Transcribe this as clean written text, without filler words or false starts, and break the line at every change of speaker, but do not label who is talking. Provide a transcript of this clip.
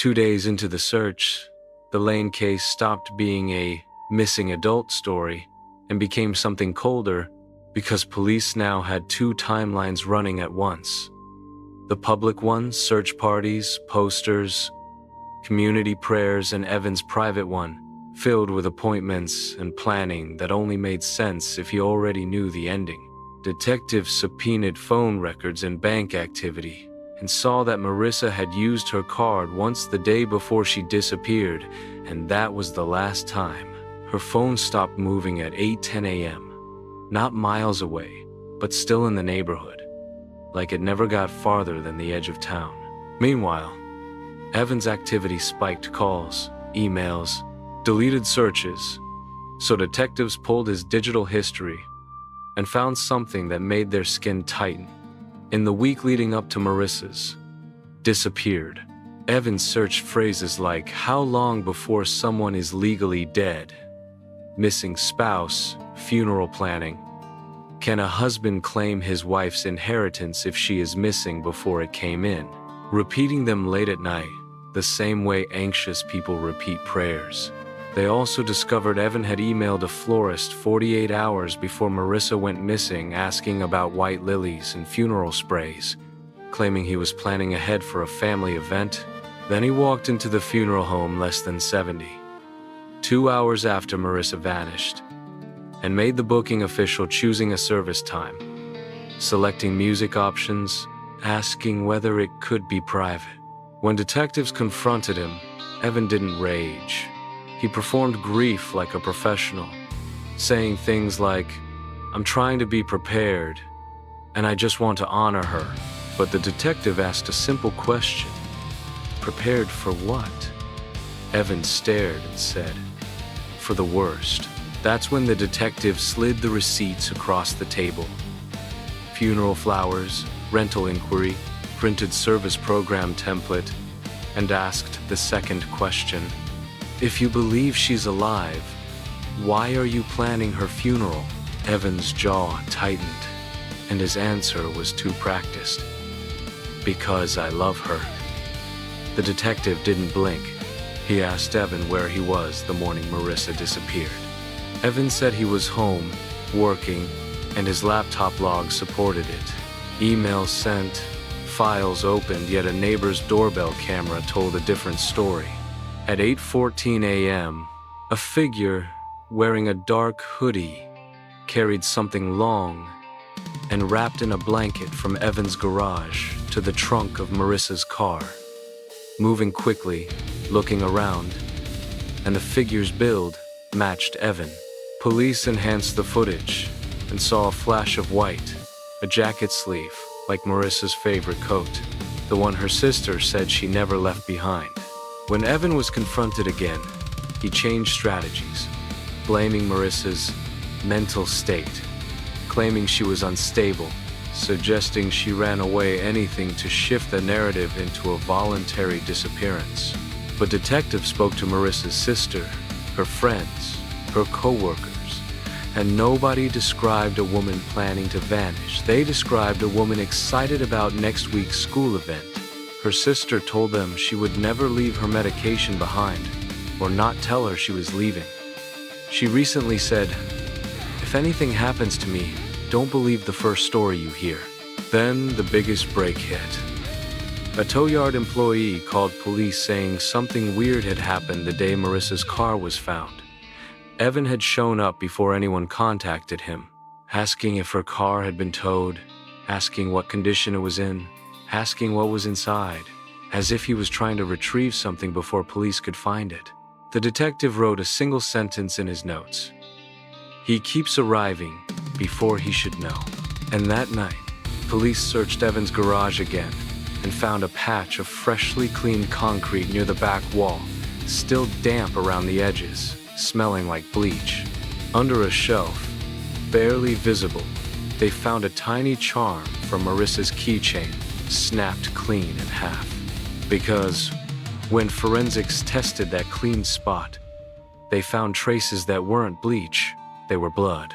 2 days into the search, the Lane case stopped being a missing adult story and became something colder because police now had two timelines running at once. The public one, search parties, posters, community prayers, and Evan's private one, filled with appointments and planning that only made sense if you already knew the ending. Detectives subpoenaed phone records and bank activity and saw that Marissa had used her card once the day before she disappeared, and that was the last time. Her phone stopped moving at 8:10 a.m., not miles away, but still in the neighborhood, like it never got farther than the edge of town. Meanwhile, Evan's activity spiked: calls, emails, deleted searches. So detectives pulled his digital history and found something that made their skin tighten. In the week leading up to Marissa's disappeared, Evan searched phrases like "how long before someone is legally dead," "missing spouse," "funeral planning," "can a husband claim his wife's inheritance if she is missing before it came in," repeating them late at night, the same way anxious people repeat prayers. They also discovered Evan had emailed a florist 48 hours before Marissa went missing asking about white lilies and funeral sprays, claiming he was planning ahead for a family event. Then he walked into the funeral home less than 72 hours after Marissa vanished, and made the booking official, choosing a service time, selecting music options, asking whether it could be private. When detectives confronted him, Evan didn't rage. He performed grief like a professional, saying things like, "I'm trying to be prepared, and I just want to honor her." But the detective asked a simple question: "Prepared for what?" Evan stared and said, "For the worst." That's when the detective slid the receipts across the table. Funeral flowers, rental inquiry, printed service program template, and asked the second question: "If you believe she's alive, why are you planning her funeral?" Evan's jaw tightened, and his answer was too practiced: "Because I love her." The detective didn't blink. He asked Evan where he was the morning Marissa disappeared. Evan said he was home, working, and his laptop log supported it. Emails sent, files opened, yet a neighbor's doorbell camera told a different story. At 8:14 a.m., a figure wearing a dark hoodie carried something long and wrapped in a blanket from Evan's garage to the trunk of Marissa's car, moving quickly, looking around, and the figure's build matched Evan. Police enhanced the footage and saw a flash of white, a jacket sleeve, like Marissa's favorite coat, the one her sister said she never left behind. When Evan was confronted again, he changed strategies, blaming Marissa's mental state, claiming she was unstable, suggesting she ran away, anything to shift the narrative into a voluntary disappearance. But detectives spoke to Marissa's sister, her friends, her co-workers, and nobody described a woman planning to vanish. They described a woman excited about next week's school event. Her sister told them she would never leave her medication behind, or not tell her she was leaving. She recently said, "If anything happens to me, don't believe the first story you hear." Then the biggest break hit. A tow yard employee called police saying something weird had happened the day Marissa's car was found. Evan had shown up before anyone contacted him, asking if her car had been towed, asking what condition it was in, asking what was inside, as if he was trying to retrieve something before police could find it. The detective wrote a single sentence in his notes: "He keeps arriving before he should know." And that night, police searched Evan's garage again and found a patch of freshly cleaned concrete near the back wall, still damp around the edges, smelling like bleach. Under a shelf, barely visible, they found a tiny charm from Marissa's keychain, snapped clean in half. Because when forensics tested that clean spot, they found traces that weren't bleach, they were blood.